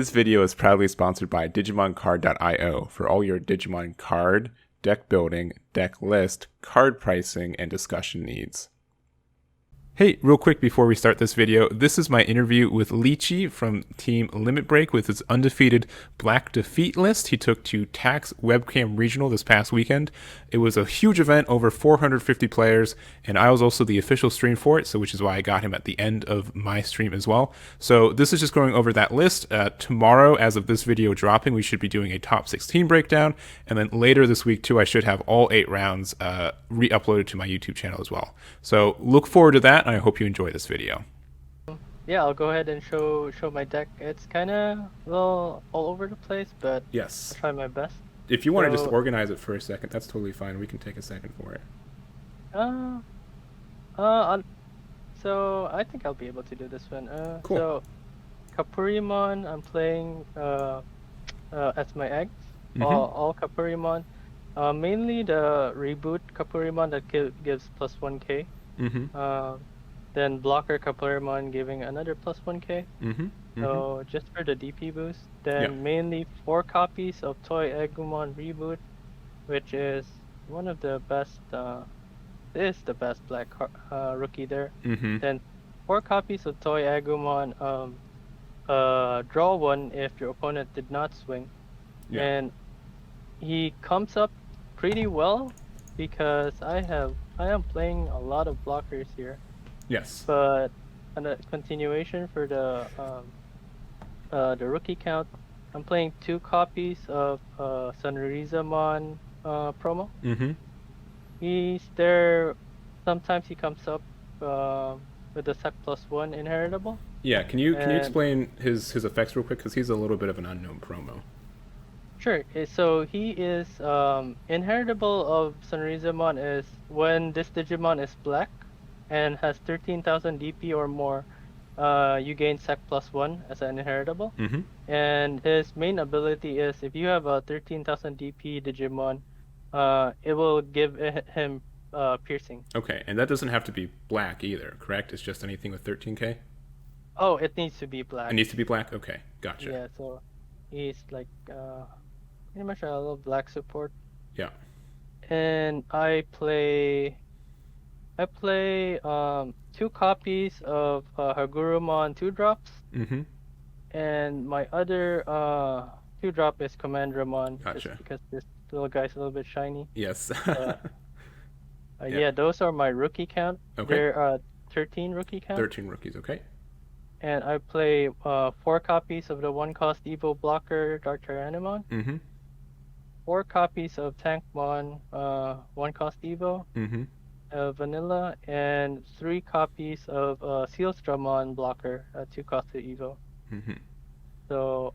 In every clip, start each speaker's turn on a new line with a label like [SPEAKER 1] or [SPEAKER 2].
[SPEAKER 1] This video is proudly sponsored by DigimonCard.io for all your Digimon card, deck building, deck list, card pricing, and discussion needs. Hey, real quick before we start this video, this is my interview with Lichi from Team Limit Break with his undefeated Black Defeat list. He took to TAX Webcam Regional this past weekend. It was a huge event, over 450 players, and I was also the official stream for it, so which is why I got him at the end of my stream as well. So this is just going over that list. Tomorrow, as of this video dropping, we should be doing a top 16 breakdown, and then later this week too, I should have all 8 rounds re-uploaded to my YouTube channel as well. So look forward to that. I hope you enjoy this video.
[SPEAKER 2] Yeah, I'll go ahead and show my deck. It's kind of all over the place, but
[SPEAKER 1] yes,
[SPEAKER 2] I'll try my best.
[SPEAKER 1] If you want to just organize it for a second, that's totally fine. We can take a second for it.
[SPEAKER 2] So I think I'll be able to do this one.
[SPEAKER 1] Cool.
[SPEAKER 2] So Kapurimon, I'm playing as my eggs. All Kapurimon. Mainly the reboot Kapurimon that gives plus 1k. Then blocker Kapurimon giving another plus 1k. So just for the DP boost. Then mainly 4 copies of Toy Egman Reboot, which is one of the best, is the best black rookie there. Then 4 copies of Toy Agumon, draw 1 if your opponent did not swing. And he comes up pretty well because I am playing a lot of blockers here.
[SPEAKER 1] Yes.
[SPEAKER 2] But a continuation for the rookie count, I'm playing 2 copies of Sunrizamon promo. He's there. Sometimes he comes up with the Sec plus 1 inheritable.
[SPEAKER 1] Yeah. Can you explain his effects real quick, because he's a little bit of an unknown promo.
[SPEAKER 2] Sure. So he is inheritable of Sunrizamon is when this Digimon is black and has 13,000 DP or more, you gain Sec plus 1 as an inheritable. And his main ability is if you have a 13,000 DP Digimon, it will give him piercing.
[SPEAKER 1] Okay, and that doesn't have to be black either, correct? It's just anything with 13k?
[SPEAKER 2] Oh, it needs to be black.
[SPEAKER 1] It needs to be black? Okay, gotcha.
[SPEAKER 2] Yeah, so he's like pretty much a little black support.
[SPEAKER 1] Yeah.
[SPEAKER 2] And I play 2 copies of Hagurumon 2-drops. And my other 2-drop is Commandramon.
[SPEAKER 1] Gotcha.
[SPEAKER 2] Just because this little guy's a little bit shiny.
[SPEAKER 1] Yes.
[SPEAKER 2] Yeah, those are my rookie count.
[SPEAKER 1] Okay.
[SPEAKER 2] They're 13 rookie count.
[SPEAKER 1] 13 rookies, okay.
[SPEAKER 2] And I play 4 copies of the 1-cost Evo blocker Dark Tyrannomon. 4 copies of Tankmon 1-cost Evo. Vanilla, and 3 copies of Sealstramon blocker 2-cost Evo. So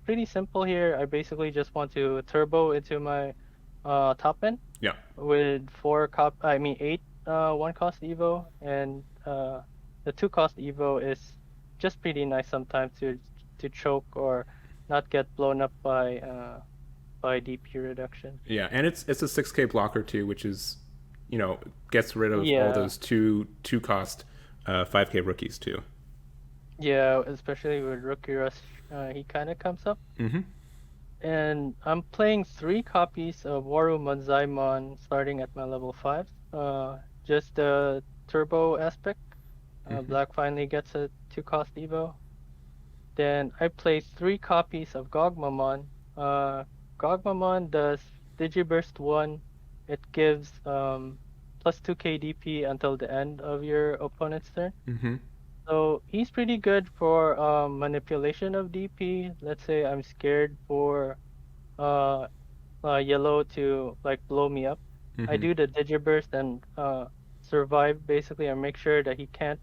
[SPEAKER 2] pretty simple here. I basically just want to turbo into my top end.
[SPEAKER 1] Yeah. With
[SPEAKER 2] 8 1-cost Evo, and the 2-cost Evo is just pretty nice sometimes to choke or not get blown up by DP reduction.
[SPEAKER 1] Yeah, and it's a 6k blocker too, which is, gets rid of all those two cost 5k rookies too.
[SPEAKER 2] Yeah, especially with Rookie Rush, he kind of comes up. And I'm playing 3 copies of Waru Manzaimon starting at my level 5. Just the turbo aspect. Black finally gets a 2-cost Evo. Then I play 3 copies of Gogmamon. Gogmamon does Digiburst 1. It gives plus 2k DP until the end of your opponent's turn. So he's pretty good for manipulation of DP. Let's say I'm scared for yellow to like blow me up. I do the Digiburst and survive basically, and make sure that he can't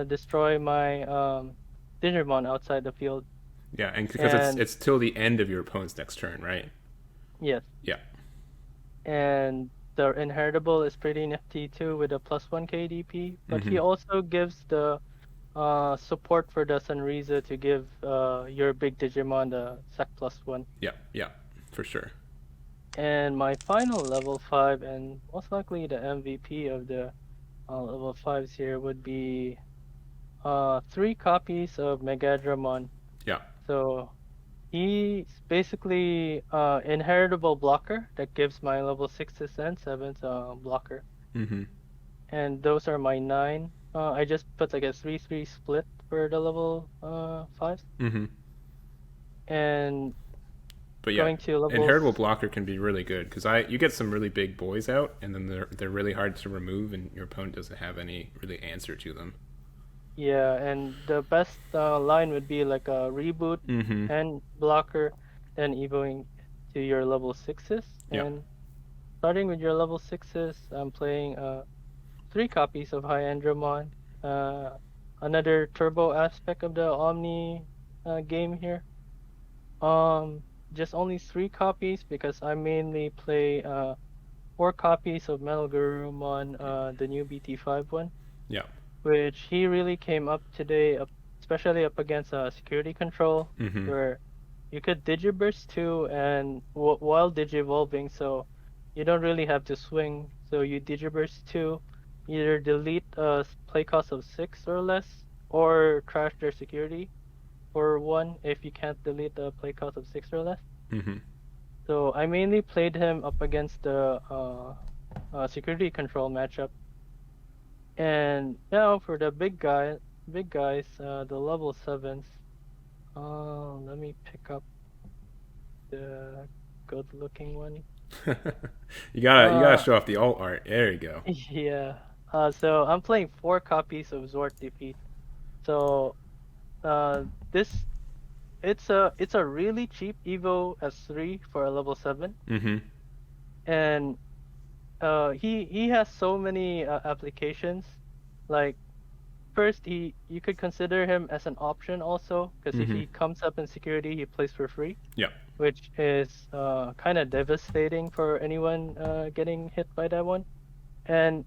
[SPEAKER 2] destroy my Digimon outside the field.
[SPEAKER 1] Yeah, and because it's till the end of your opponent's next turn, right?
[SPEAKER 2] Yes.
[SPEAKER 1] Yeah.
[SPEAKER 2] And the inheritable is pretty nifty too with a plus 1k DP, but he also gives the support for the Sunriza to give your big Digimon the Sec plus 1.
[SPEAKER 1] Yeah, for sure.
[SPEAKER 2] And my final level 5, and most likely the MVP of the level 5s here, would be three copies of Megadramon.
[SPEAKER 1] Yeah.
[SPEAKER 2] So he's basically inheritable blocker that gives my level 6s and 7s blocker.
[SPEAKER 1] Mm-hmm.
[SPEAKER 2] And those are my 9. I just put like a 3-3 split for the level 5s.
[SPEAKER 1] Mm-hmm.
[SPEAKER 2] And
[SPEAKER 1] But yeah,
[SPEAKER 2] going to levels.
[SPEAKER 1] inheritable blocker can be really good because you get some really big boys out, and then they're really hard to remove, and your opponent doesn't have any really answer to them.
[SPEAKER 2] Yeah, and the best line would be like a reboot
[SPEAKER 1] Mm-hmm.
[SPEAKER 2] and blocker, then evoing to your level 6s.
[SPEAKER 1] Yeah.
[SPEAKER 2] And starting with your level 6s, I'm playing 3 copies of High Andromon. Uh, Another turbo aspect of the Omni game here. Just only 3 copies because I mainly play 4 copies of Metal Garurumon, the new BT5 one,
[SPEAKER 1] Yeah.
[SPEAKER 2] which he really came up today, especially up against security control,
[SPEAKER 1] Mm-hmm.
[SPEAKER 2] where you could Digiburst too, and while Digivolving, so you don't really have to swing. So you Digiburst too, either delete a play cost of 6 or less, or trash their security for 1 if you can't delete the play cost of 6 or less.
[SPEAKER 1] Mm-hmm.
[SPEAKER 2] So I mainly played him up against the security control matchup. And now for the big guys, the level 7s. Let me pick up the good looking one.
[SPEAKER 1] You gotta
[SPEAKER 2] Uh,
[SPEAKER 1] show off the alt art. There you go.
[SPEAKER 2] yeah. So I'm playing 4 copies of Zord Defeat. So uh, this it's a really cheap Evo S3 for a level 7,
[SPEAKER 1] Mm-hmm.
[SPEAKER 2] and he has so many applications. Like first, you could consider him as an option also, because if
[SPEAKER 1] Mm-hmm.
[SPEAKER 2] he comes up in security, he plays for free,
[SPEAKER 1] Yeah.
[SPEAKER 2] which is kind of devastating for anyone getting hit by that one. And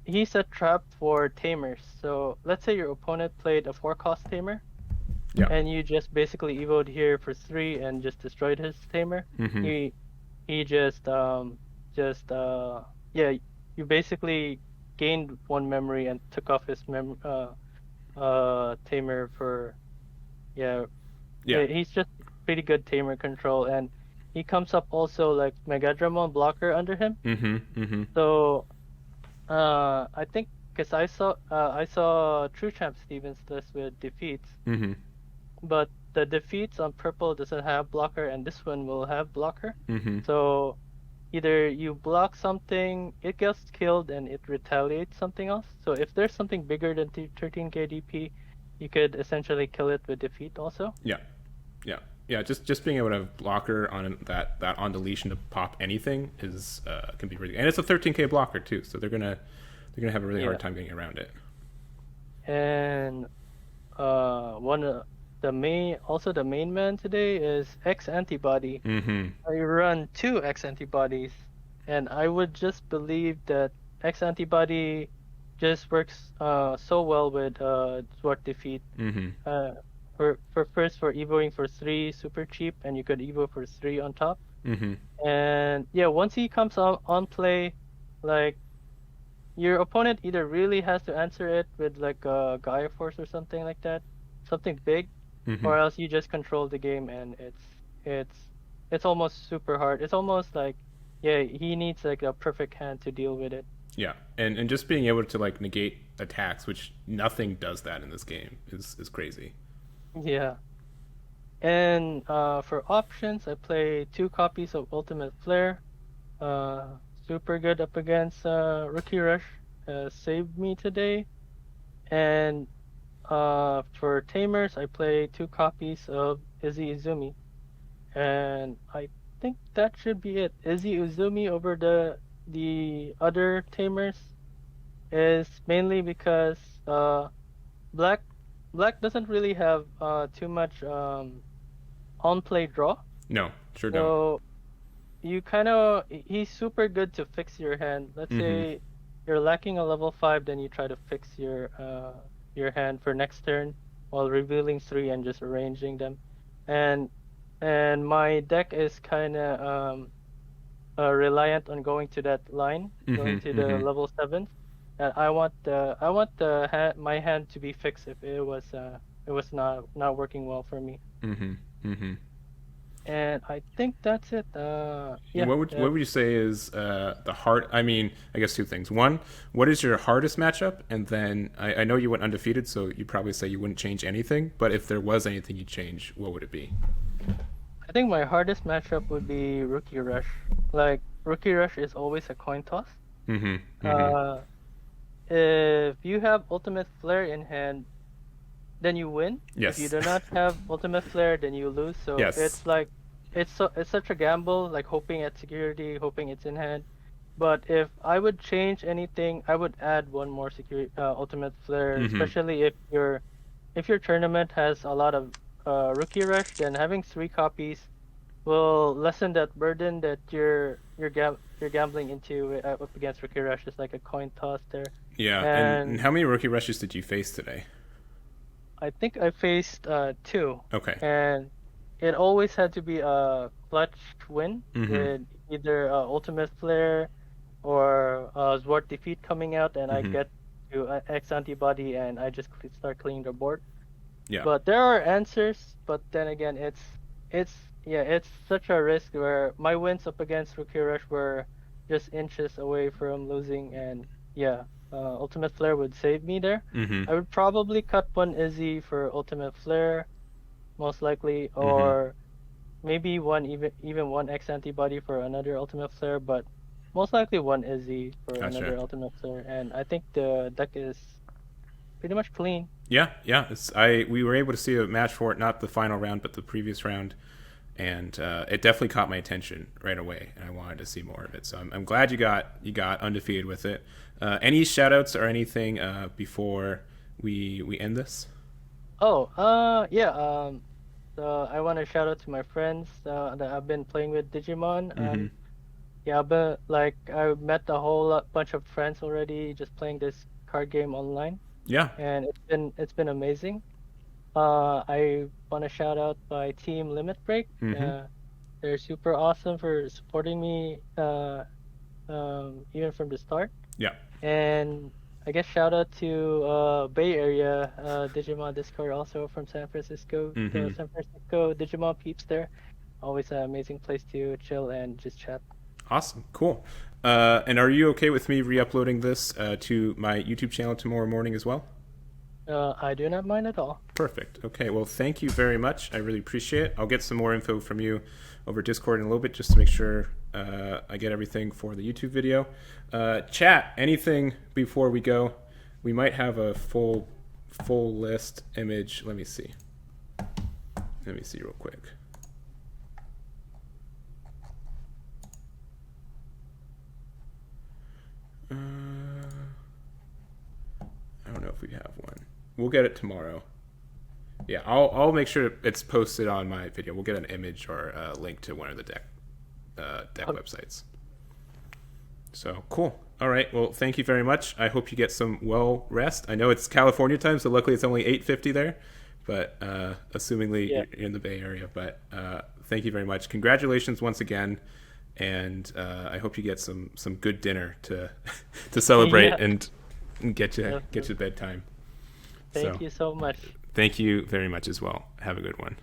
[SPEAKER 2] he's a trap for tamers. So let's say your opponent played a 4 cost tamer,
[SPEAKER 1] Yeah.
[SPEAKER 2] and you just basically evoed here for 3 and just destroyed his tamer.
[SPEAKER 1] Mm-hmm.
[SPEAKER 2] He just yeah, you basically gained 1 memory and took off his tamer for, yeah.
[SPEAKER 1] Yeah.
[SPEAKER 2] He's just pretty good tamer control, and he comes up also like Megadramon blocker under him.
[SPEAKER 1] Mm-hmm. Mm-hmm.
[SPEAKER 2] So I think because I saw True Champ Stevens list with defeats,
[SPEAKER 1] Mm-hmm.
[SPEAKER 2] but the defeats on purple doesn't have blocker, and this one will have blocker.
[SPEAKER 1] Mm-hmm.
[SPEAKER 2] So either you block something, it gets killed, and it retaliates something else. So if there's something bigger than 13k DP, you could essentially kill it with defeat also.
[SPEAKER 1] Yeah. Yeah. Yeah. Just being able to have blocker on that on deletion to pop anything is can be really, and it's a 13k blocker too, so they're gonna have a really hard
[SPEAKER 2] Yeah.
[SPEAKER 1] time getting around it.
[SPEAKER 2] And the main man today is X antibody.
[SPEAKER 1] Mm-hmm.
[SPEAKER 2] I run 2 X antibodies, and I would just believe that X antibody just works so well with Zwart defeat.
[SPEAKER 1] Mm-hmm.
[SPEAKER 2] For evoing for 3 super cheap, and you could evo for 3 on top.
[SPEAKER 1] Mm-hmm.
[SPEAKER 2] And yeah, once he comes on play, like your opponent either really has to answer it with like a Gaia Force or something like that, something big,
[SPEAKER 1] Mm-hmm.
[SPEAKER 2] or else you just control the game, and it's it's almost super hard. It's almost like, yeah, he needs like a perfect hand to deal with it.
[SPEAKER 1] Yeah, and just being able to like negate attacks, which nothing does that in this game, is crazy.
[SPEAKER 2] Yeah. And for options, I play 2 copies of Ultimate Flare. Super good up against Rookie Rush. Saved me today. And for Tamers, I play 2 copies of Izzy Izumi. And I think that should be it. Izzy Uzumi over the other Tamers is mainly because Black Black doesn't really have too much on play draw.
[SPEAKER 1] No, sure don't.
[SPEAKER 2] So you kind of he's super good to fix your hand. Let's
[SPEAKER 1] Mm-hmm.
[SPEAKER 2] say you're lacking a level 5, then you try to fix your hand for next turn while revealing 3 and just arranging them. And my deck is kind of reliant on going to that line,
[SPEAKER 1] Mm-hmm.
[SPEAKER 2] going to the
[SPEAKER 1] Mm-hmm.
[SPEAKER 2] level 7. my hand to be fixed if it was not working well for me. And I think that's it.
[SPEAKER 1] And
[SPEAKER 2] Yeah.
[SPEAKER 1] what would you say is the hard? I mean, I guess two things. One, what is your hardest matchup? And then I know you went undefeated, so you probably say you wouldn't change anything. But if there was anything you'd change, what would it be?
[SPEAKER 2] I think my hardest matchup would be Rookie Rush. Like Rookie Rush is always a coin toss. Uh, if you have Ultimate Flare in hand, then you win.
[SPEAKER 1] Yes.
[SPEAKER 2] If you do not have Ultimate Flare, then you lose. So
[SPEAKER 1] Yes.
[SPEAKER 2] it's like it's such a gamble, like hoping at security, hoping it's in hand. But if I would change anything, I would add one more security Ultimate Flare, especially if your tournament has a lot of Rookie Rush, then having 3 copies will lessen that burden that you're gambling into up against Rookie Rush. It's like a coin toss there.
[SPEAKER 1] Yeah. And how many Rookie Rushes did you face today?
[SPEAKER 2] I think I faced 2.
[SPEAKER 1] Okay.
[SPEAKER 2] And it always had to be a clutch win with either Ultimate Flare or Zwart Defeat coming out, and I get to X Antibody and I just start cleaning the board.
[SPEAKER 1] Yeah.
[SPEAKER 2] But there are answers, but then again, it's such a risk where my wins up against Rookie Rush were just inches away from losing, and Ultimate Flare would save me there. I would probably cut one Izzy for Ultimate Flare, most likely, or maybe even one X Antibody for another Ultimate Flare, but most likely one Izzy for another Ultimate Flare. And I think the deck is pretty much clean.
[SPEAKER 1] Yeah. We were able to see a match for it, not the final round, but the previous round, and it definitely caught my attention right away, and I wanted to see more of it. So I'm glad you got undefeated with it. Any shout outs or anything before we end this?
[SPEAKER 2] So I want to shout out to my friends that I've been playing with Digimon. But like I met a whole bunch of friends already just playing this card game online.
[SPEAKER 1] Yeah.
[SPEAKER 2] And it's been amazing. I want to shout out my team Limit Break. They're super awesome for supporting me even from the start.
[SPEAKER 1] Yeah.
[SPEAKER 2] And I guess shout out to Bay Area Digimon Discord also from San Francisco. The San Francisco Digimon peeps there. Always an amazing place to chill and just chat.
[SPEAKER 1] Awesome. Cool. And are you okay with me re-uploading this to my YouTube channel tomorrow morning as well?
[SPEAKER 2] I do not mind at all.
[SPEAKER 1] Perfect. Okay. Well, thank you very much. I really appreciate it. I'll get some more info from you over Discord in a little bit just to make sure I get everything for the YouTube video. Chat, anything before we go? We might have a full list image. Let me see real quick. I don't know if we have one. We'll get it tomorrow. Yeah, I'll make sure it's posted on my video. We'll get an image or a link to one of the deck websites. So cool. All right. Well, thank you very much. I hope you get some well rest. I know it's California time, so luckily it's only 8:50 there. But assumingly you're in the Bay Area. But thank you very much. Congratulations once again. And I hope you get some good dinner to celebrate and get you bedtime.
[SPEAKER 2] Thank you so much.
[SPEAKER 1] Thank you very much as well. Have a good one.